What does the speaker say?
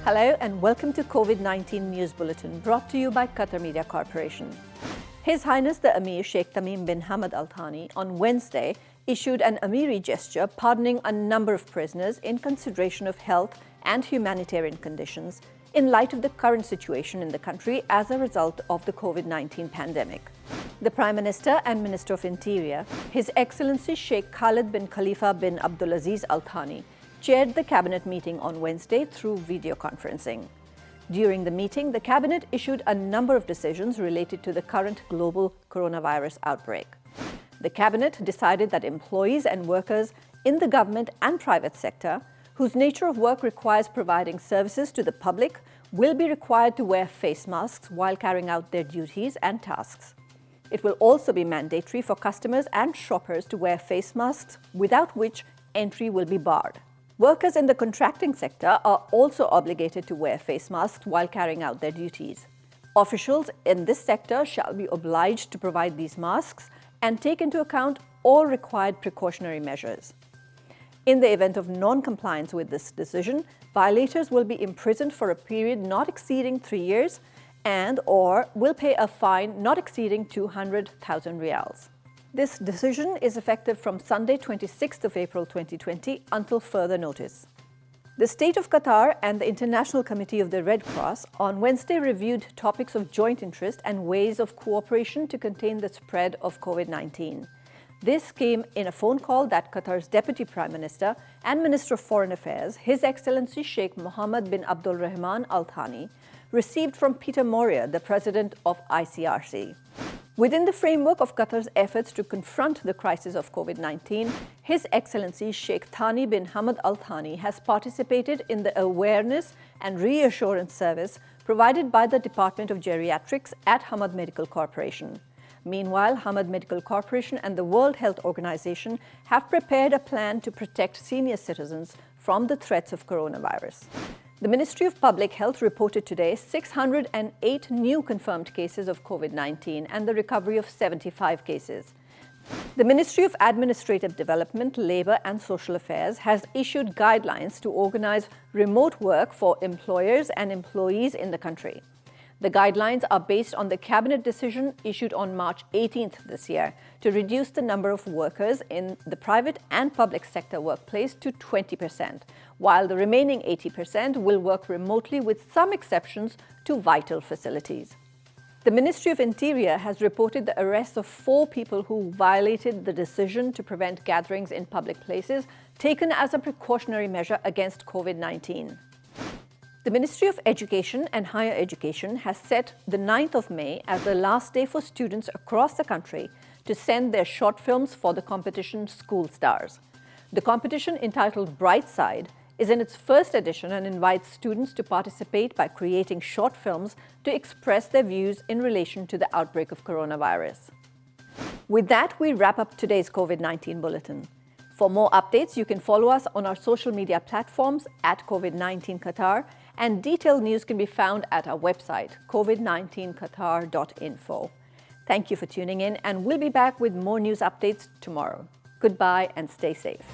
Hello and welcome to COVID-19 News Bulletin brought to you by Qatar Media Corporation. His Highness the Emir Sheikh Tamim bin Hamad Al Thani on Wednesday issued an Amiri gesture pardoning a number of prisoners in consideration of health and humanitarian conditions in light of the current situation in the country as a result of the COVID-19 pandemic. The Prime Minister and Minister of Interior, His Excellency Sheikh Khalid bin Khalifa bin Abdulaziz Al Thani, chaired the Cabinet meeting on Wednesday through video conferencing. During the meeting, the Cabinet issued a number of decisions related to the current global coronavirus outbreak. The Cabinet decided that employees and workers in the government and private sector, whose nature of work requires providing services to the public, will be required to wear face masks while carrying out their duties and tasks. It will also be mandatory for customers and shoppers to wear face masks, without which entry will be barred. Workers in the contracting sector are also obligated to wear face masks while carrying out their duties. Officials in this sector shall be obliged to provide these masks and take into account all required precautionary measures. In the event of non-compliance with this decision, violators will be imprisoned for a period not exceeding 3 years and/or will pay a fine not exceeding 200,000 riyals. This decision is effective from Sunday, 26th of April 2020 until further notice. The State of Qatar and the International Committee of the Red Cross on Wednesday reviewed topics of joint interest and ways of cooperation to contain the spread of COVID-19. This came in a phone call that Qatar's Deputy Prime Minister and Minister of Foreign Affairs, His Excellency Sheikh Mohammed bin Abdul Rahman Al Thani, received from Peter Moria, the President of ICRC. Within the framework of Qatar's efforts to confront the crisis of COVID-19, His Excellency Sheikh Thani bin Hamad Al Thani has participated in the awareness and reassurance service provided by the Department of Geriatrics at Hamad Medical Corporation. Meanwhile, Hamad Medical Corporation and the World Health Organization have prepared a plan to protect senior citizens from the threats of coronavirus. The Ministry of Public Health reported today 608 new confirmed cases of COVID-19 and the recovery of 75 cases. The Ministry of Administrative Development, Labour and Social Affairs has issued guidelines to organize remote work for employers and employees in the country. The guidelines are based on the Cabinet decision issued on March 18th this year to reduce the number of workers in the private and public sector workplace to 20%, while the remaining 80% will work remotely with some exceptions to vital facilities. The Ministry of Interior has reported the arrest of 4 people who violated the decision to prevent gatherings in public places taken as a precautionary measure against COVID-19. The Ministry of Education and Higher Education has set the 9th of May as the last day for students across the country to send their short films for the competition School Stars. The competition, entitled Bright Side, is in its first edition and invites students to participate by creating short films to express their views in relation to the outbreak of coronavirus. With that, we wrap up today's COVID-19 bulletin. For more updates, you can follow us on our social media platforms at COVID-19 Qatar, and detailed news can be found at our website, covid19qatar.info. Thank you for tuning in, and we'll be back with more news updates tomorrow. Goodbye and stay safe.